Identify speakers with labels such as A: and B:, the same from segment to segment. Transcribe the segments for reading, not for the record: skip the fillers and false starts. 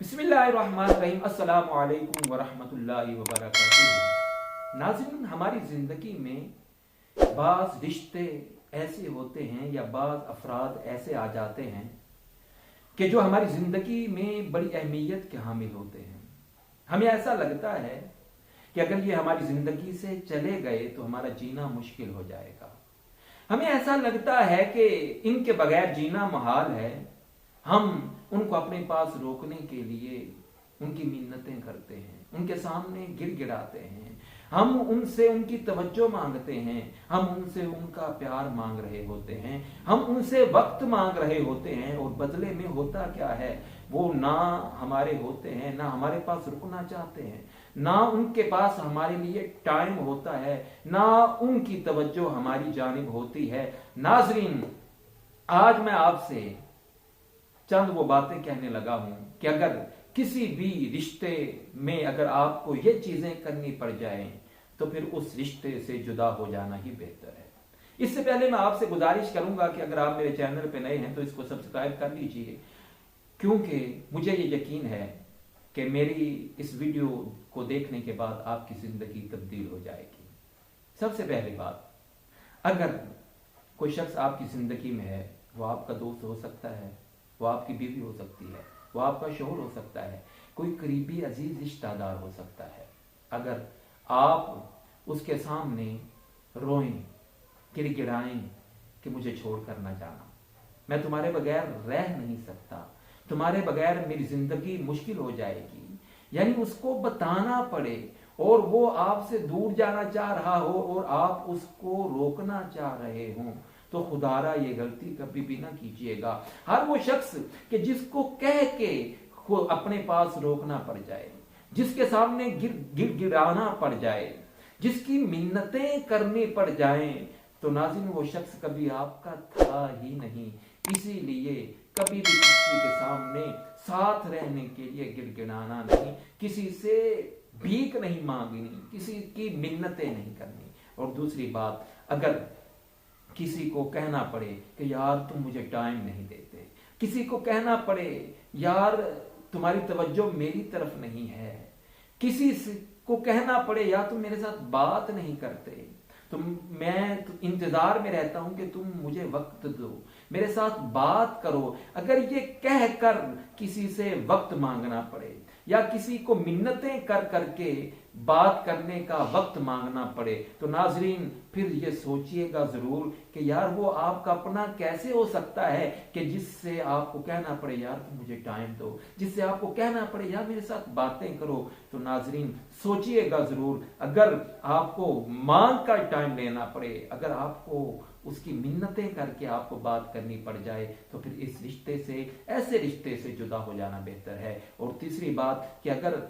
A: बिस्मिल्लाहिर्रहमानिर्रहीम। अस्सलामु अलैकुम वरहमतुल्लाहि वबरकातुहू। नाज़रीन, हमारी ज़िंदगी में बाज़ रिश्ते ऐसे होते हैं या बाज़ अफराद ऐसे आ जाते हैं कि जो हमारी ज़िंदगी में बड़ी अहमियत के हामिल होते हैं। हमें ऐसा लगता है कि अगर ये हमारी ज़िंदगी से चले गए तो हमारा जीना मुश्किल हो जाएगा। हमें ऐसा लगता है कि इनके बगैर जीना मुहाल है। हम उनको अपने पास रोकने के लिए उनकी मिन्नतें करते हैं, उनके सामने गिड़गिड़ाते हैं, हम उनसे उनकी तवज्जो मांगते हैं, हम उनसे उनका प्यार मांग रहे होते हैं, हम उनसे वक्त मांग रहे होते हैं। और बदले में होता क्या है, वो ना हमारे होते हैं, ना हमारे पास रुकना चाहते हैं, ना उनके पास हमारे लिए टाइम होता है, ना उनकी तवज्जो हमारी जानिब होती है। नाजरीन, आज मैं आपसे चंद वो बातें कहने लगा हूं कि अगर किसी भी रिश्ते में अगर आपको ये चीजें करनी पड़ जाएं तो फिर उस रिश्ते से जुदा हो जाना ही बेहतर है। इससे पहले मैं आपसे गुजारिश करूंगा कि अगर आप मेरे चैनल पे नए हैं तो इसको सब्सक्राइब कर लीजिए, क्योंकि मुझे ये यकीन है कि मेरी इस वीडियो को देखने के बाद आपकी जिंदगी तब्दील हो जाएगी। सबसे पहली बात, अगर कोई शख्स आपकी जिंदगी में है, वो आपका दोस्त हो सकता है, वो आपकी बीवी हो सकती है, वो आपका शौहर हो सकता है, कोई करीबी अजीज रिश्तेदार हो सकता है। अगर आप उसके सामने रोएं, गिड़गिड़ाएं कि मुझे छोड़कर ना जाना, मैं तुम्हारे बगैर रह नहीं सकता, तुम्हारे बगैर मेरी जिंदगी मुश्किल हो जाएगी, यानी उसको बताना पड़े और वो आपसे दूर जाना चाह रहा हो और आप उसको रोकना चाह रहे हों, तो खुदारा ये गलती कभी भी ना कीजिएगा। हर वो शख्स कि जिसको कह के अपने पास रोकना पड़ जाए, जिसके सामने गिड़गिड़ाना पड़ जाए, जिसकी मिन्नतें करनी पड़ जाएं, तो नाज़रीन वो शख्स कभी आपका था ही नहीं। इसीलिए कभी भी किसी के सामने साथ रहने के लिए गिड़गिड़ाना नहीं, किसी से भीख नहीं मांगनी, किसी की मिन्नतें नहीं करनी। और दूसरी बात, अगर किसी को कहना पड़े कि यार तुम मुझे टाइम नहीं देते, किसी को कहना पड़े यार तुम्हारी तवज्जो मेरी तरफ नहीं है, किसी को कहना पड़े यार तुम मेरे साथ बात नहीं करते, तो मैं इंतजार में रहता हूं कि तुम मुझे वक्त दो, मेरे साथ बात करो। अगर ये कह कर किसी से वक्त मांगना पड़े या किसी को मिन्नतें कर करके बात करने का वक्त मांगना पड़े, तो नाजरीन फिर ये सोचिएगा जरूर कि यार वो आपका अपना कैसे हो सकता है कि जिससे आपको कहना पड़े यार तुम मुझे टाइम दो, जिससे आपको कहना पड़े यार मेरे साथ बातें करो। तो नाजरीन सोचिएगा जरूर, अगर आपको मांग का टाइम लेना पड़े, अगर आपको उसकी मिन्नतें करके आपको बात करनी पड़ जाए, तो फिर इस रिश्ते से, ऐसे रिश्ते से जुदा हो जाना बेहतर है। और तीसरी बात कि अगर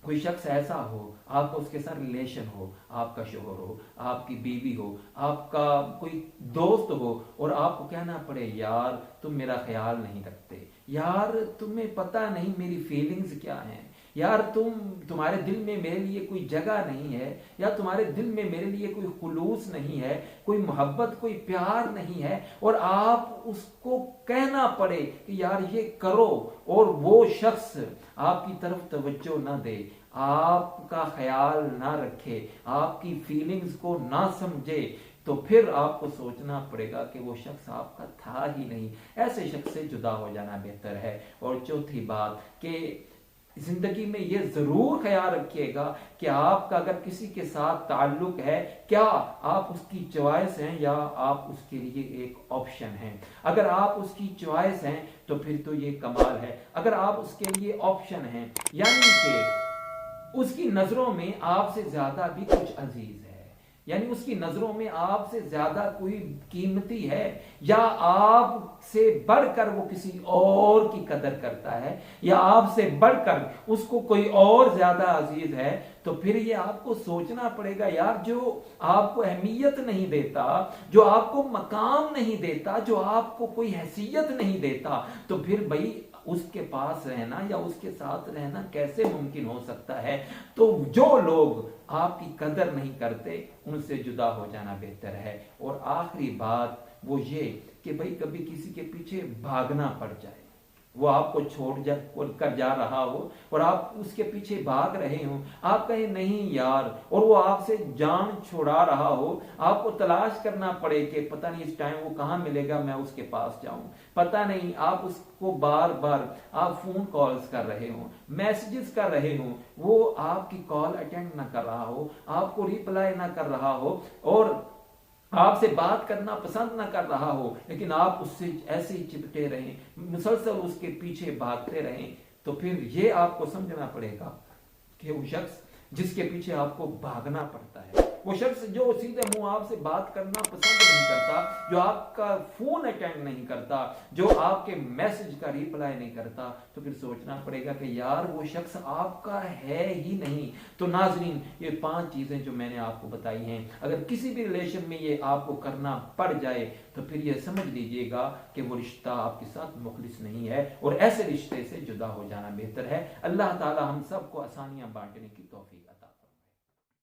A: कोई शख्स ऐसा हो, आपका उसके साथ रिलेशन हो, आपका शौहर हो, आपकी बीवी हो, आपका कोई दोस्त हो, और आपको कहना पड़े यार तुम मेरा ख्याल नहीं रखते, यार तुम्हें पता नहीं मेरी फीलिंग्स क्या हैं, यार तुम्हारे दिल में मेरे लिए कोई जगह नहीं है, या तुम्हारे दिल में मेरे लिए कोई खुलूस नहीं है, कोई मोहब्बत, कोई प्यार नहीं है, और आप उसको कहना पड़े कि यार ये करो, और वो शख्स आपकी तरफ तवज्जो ना दे, आपका ख्याल ना रखे, आपकी फीलिंग्स को ना समझे, तो फिर आपको सोचना पड़ेगा कि वो शख्स आपका था ही नहीं। ऐसे शख्स से जुदा हो जाना बेहतर है। और चौथी बात कि जिंदगी में ये जरूर ख्याल रखिएगा कि आपका अगर किसी के साथ ताल्लुक है, क्या आप उसकी चॉइस हैं या आप उसके लिए एक ऑप्शन हैं। अगर आप उसकी चॉइस हैं तो फिर तो ये कमाल है। अगर आप उसके लिए ऑप्शन हैं, यानी कि उसकी नजरों में आपसे ज्यादा भी कुछ अजीज है, यानी उसकी नजरों में आपसे ज्यादा कोई कीमती है, या आपसे बढ़कर वो किसी और की कदर करता है, या आपसे बढ़कर उसको कोई और ज्यादा अजीज है, तो फिर ये आपको सोचना पड़ेगा यार जो आपको अहमियत नहीं देता, जो आपको मकाम नहीं देता, जो आपको कोई हैसियत नहीं देता, तो फिर भाई उसके पास रहना या उसके साथ रहना कैसे मुमकिन हो सकता है। तो जो लोग आपकी कदर नहीं करते उनसे जुदा हो जाना बेहतर है। और आखिरी बात वो ये कि भाई कभी किसी के पीछे भागना पड़ जाए, वो आपको कर जा रहा हो और आप उसके पीछे भाग रहे हो, आप कहें नहीं यार, और वो आपसे जान छुड़ा रहा हो, आपको तलाश करना पड़े कि पता नहीं इस टाइम वो कहाँ मिलेगा, मैं उसके पास जाऊं, पता नहीं, आप उसको बार बार आप फोन कॉल्स कर रहे हो, मैसेजेस कर रहे हो, वो आपकी कॉल अटेंड ना कर रहा हो, आपको रिप्लाई ना कर रहा हो और आपसे बात करना पसंद ना कर रहा हो, लेकिन आप उससे ऐसे ही चिपटे रहें, मुसलसल उसके पीछे भागते रहें, तो फिर ये आपको समझना पड़ेगा कि वो शख्स जिसके पीछे आपको भागना पड़ता है, वो शख्स जो सीधे मुंह आपसे बात करना पसंद नहीं करता, जो आपका फोन अटेंड नहीं करता, जो आपके मैसेज का रिप्लाई नहीं करता, तो फिर सोचना पड़ेगा कि यार वो शख्स आपका है ही नहीं। तो नाजरीन, ये 5 चीजें जो मैंने आपको बताई हैं, अगर किसी भी रिलेशन में ये आपको करना पड़ जाए तो फिर ये समझ लीजिएगा कि वो रिश्ता आपके साथ मुखलिस नहीं है और ऐसे रिश्ते से जुदा हो जाना बेहतर है। अल्लाह ताला हम सबको आसानियां बांटने की तौफीक अता